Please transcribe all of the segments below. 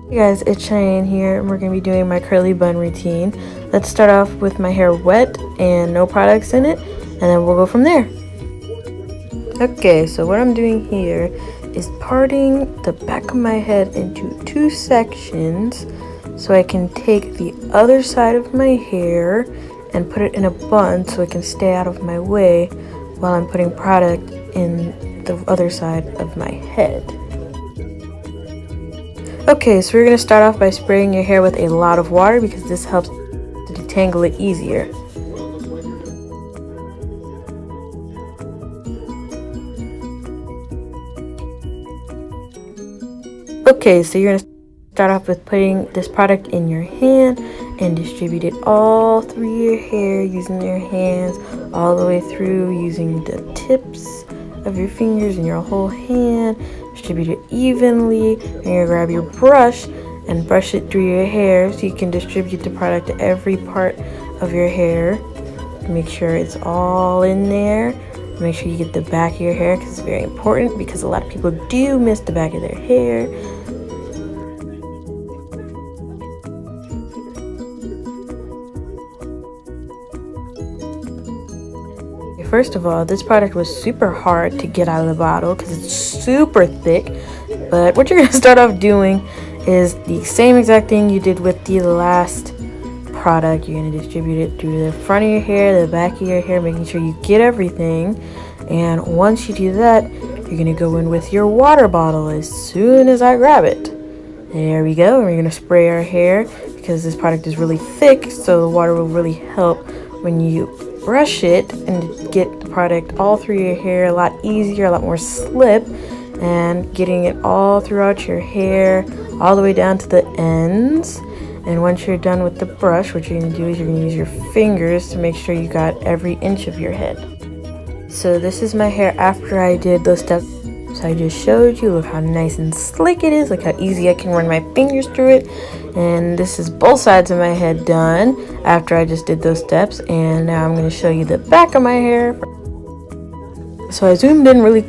Hey guys, it's Cheyenne here, and we're going to be doing my curly bun routine. Let's start off with my hair wet and no products in it, and then we'll go from there. Okay, so what I'm doing here is parting the back of my head into two sections so I can take the other side of my hair and put it in a bun so it can stay out of my way while I'm putting product in the other side of my head. Okay, so we're going to start off by spraying your hair with a lot of water because this helps to detangle it easier. Okay, so you're going to start off with putting this product in your hand and distribute it all through your hair using your hands all the way through, using the tips of your fingers and your whole hand. Distribute it evenly. You're going to grab your brush and brush it through your hair so you can distribute the product to every part of your hair. Make sure it's all in there. Make sure you get the back of your hair because it's very important, because a lot of people do miss the back of their hair. First of all, this product was super hard to get out of the bottle because it's super thick. But what you're going to start off doing is the same exact thing you did with the last product. You're going to distribute it through the front of your hair, the back of your hair, making sure you get everything. And once you do that, you're going to go in with your water bottle as soon as I grab it. There we go. And we're going to spray our hair because this product is really thick, so the water will really help when you brush it and get the product all through your hair a lot easier, a lot more slip, and getting it all throughout your hair all the way down to the ends. And once you're done with the brush, what you're going to do is you're going to use your fingers to make sure you got every inch of your head. So this is my hair after I did those steps I just showed you. Look how nice and slick it is. Look how easy I can run my fingers through it. And this is both sides of my head done after I just did those steps. And now I'm going to show you the back of my hair. So I zoomed in really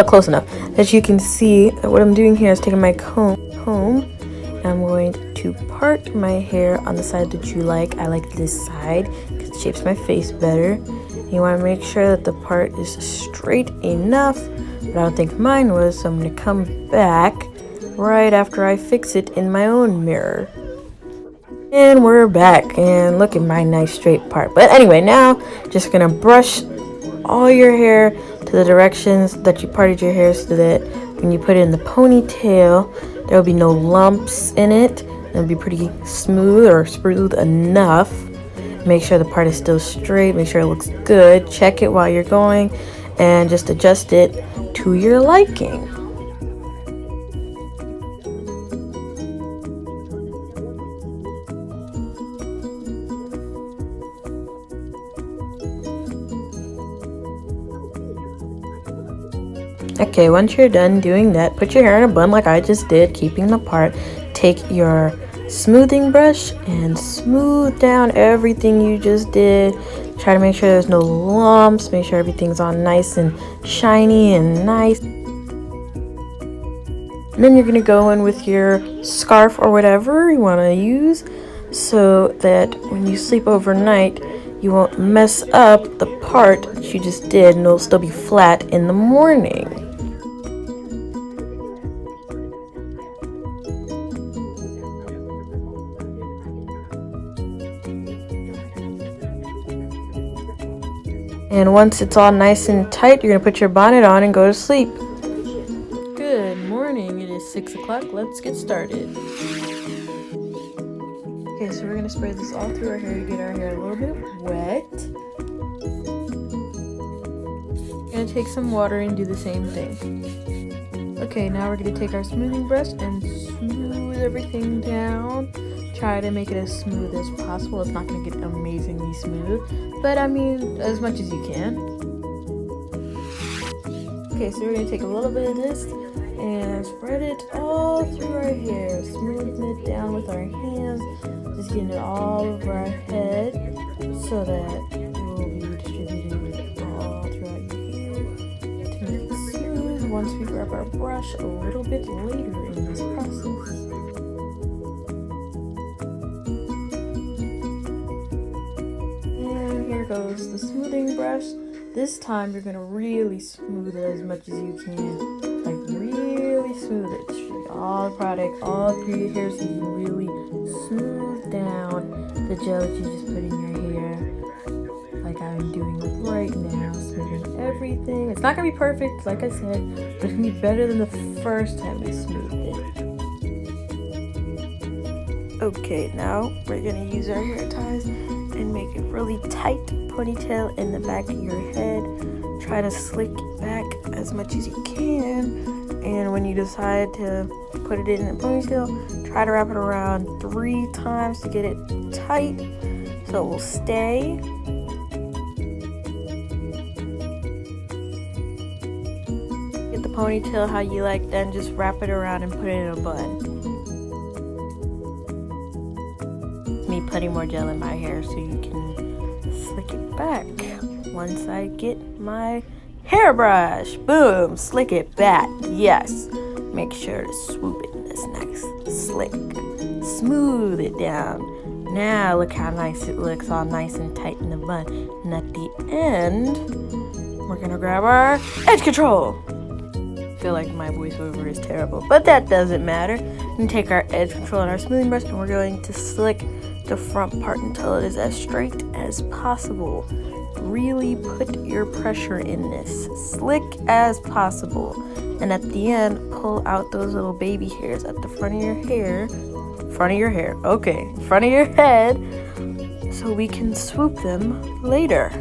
close enough that you can see that what I'm doing here is taking my comb and I'm going to part my hair on the side that you like. I like this side because it shapes my face better. You want to make sure that the part is straight enough, but I don't think mine was, so I'm going to come back right after I fix it in my own mirror. And we're back, and look at my nice straight part. But anyway, now just going to brush all your hair to the directions that you parted your hair so that when you put it in the ponytail, there will be no lumps in it. It'll be pretty smooth or smooth enough. Make sure the part is still straight. Make sure it looks good. Check it while you're going and just adjust it to your liking. Okay, once you're done doing that, put your hair in a bun like I just did, keeping the part. Take your smoothing brush and smooth down everything you just did. Try to make sure there's no lumps. Make sure everything's all nice and shiny and nice. And then you're going to go in with your scarf or whatever you want to use so that when you sleep overnight, you won't mess up the part that you just did and it'll still be flat in the morning. And once it's all nice and tight, you're going to put your bonnet on and go to sleep. Good morning. It is 6 o'clock. Let's get started. Okay, so we're going to spray this all through our hair to get our hair a little bit wet. We're going to take some water and do the same thing. Okay, now we're going to take our smoothing brush and smooth everything down. Try to make it as smooth as possible. It's not going to get amazingly smooth, but I mean as much as you can. Okay, so we're going to take a little bit of this and spread it all through our hair, smoothing it down with our hands, just getting it all over our head so that it will be distributed all throughout your hair to make it smooth once we grab our brush a little bit later in this process. the smoothing brush. This time you're gonna really smooth it as much as you can. Like really smooth it. Straight all the product, all through your hair, so you can really smooth down the gel that you just put in your hair. Like I'm doing right now, smoothing everything. It's not gonna be perfect, like I said, but it's gonna be better than the first time we smoothed it. Okay, now we're gonna use our hair ties and make a really tight ponytail in the back of your head. Try to slick it back as much as you can, and when you decide to put it in a ponytail, try to wrap it around 3 times to get it tight so it will stay. Get the ponytail how you like, then just wrap it around and put it in a bun. Me putting more gel in my hair so you can slick it back. Once I get my hairbrush, boom, slick it back. Yes, make sure to swoop it in this nice slick, smooth it down. Now look how nice it looks, all nice and tight in the bun. And at the end, we're gonna grab our edge control. I feel like my voiceover is terrible, but that doesn't matter. And take our edge control and our smoothing brush, and we're going to slick the front part until it is as straight as possible. Really put your pressure in this, slick as possible. And at the end, pull out those little baby hairs at the front of your hair. Front of your hair, okay, front of your head, so we can swoop them later.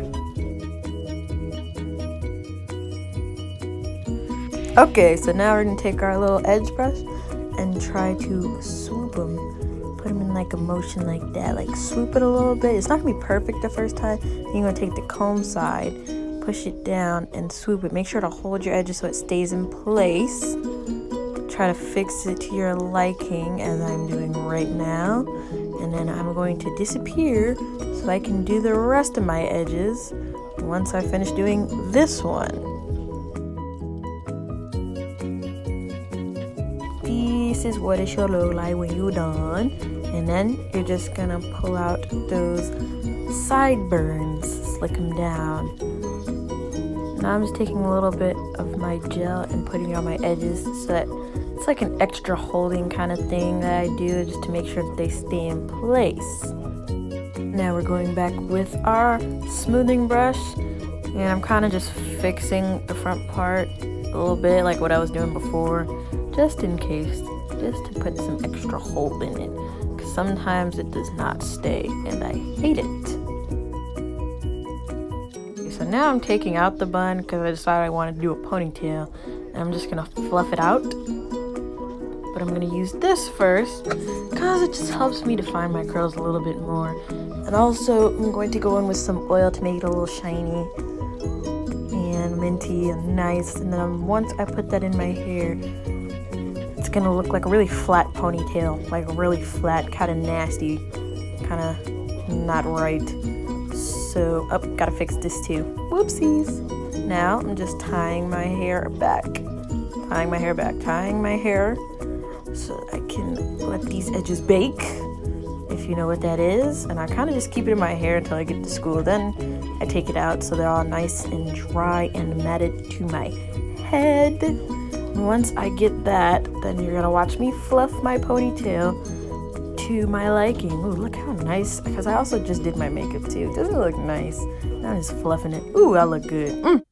Okay, so now we're gonna take our little edge brush and try to swoop them. Put them in like a motion like that, like swoop it a little bit. It's not gonna be perfect the first time. You're gonna take the comb side, push it down and swoop it. Make sure to hold your edges so it stays in place. Try to fix it to your liking as I'm doing right now. And then I'm going to disappear so I can do the rest of my edges once I finish doing this one. This is what it should look like when you're done. And then you're just gonna pull out those sideburns, slick them down. Now I'm just taking a little bit of my gel and putting it on my edges so that it's like an extra holding kind of thing that I do just to make sure that they stay in place. Now we're going back with our smoothing brush, and I'm kind of just fixing the front part a little bit like what I was doing before, just in case, just to put some extra hold in it, because sometimes it does not stay and I hate it. Okay, so now I'm taking out the bun because I decided I wanted to do a ponytail, and I'm just gonna fluff it out. But I'm gonna use this first because it just helps me define my curls a little bit more. And also I'm going to go in with some oil to make it a little shiny and minty and nice. And then once I put that in my hair, it's gonna look like a really flat ponytail, like really flat, kind of nasty, kind of not right. So, gotta fix this too. Whoopsies. Now I'm just tying my hair back, tying my hair so I can let these edges bake, if you know what that is. And I kind of just keep it in my hair until I get to school. Then I take it out so they're all nice and dry and matted to my head. And once I get that, then you're gonna watch me fluff my ponytail to my liking. Ooh, look how nice, because I also just did my makeup too. Doesn't it look nice? Now I'm just fluffing it. Ooh, I look good.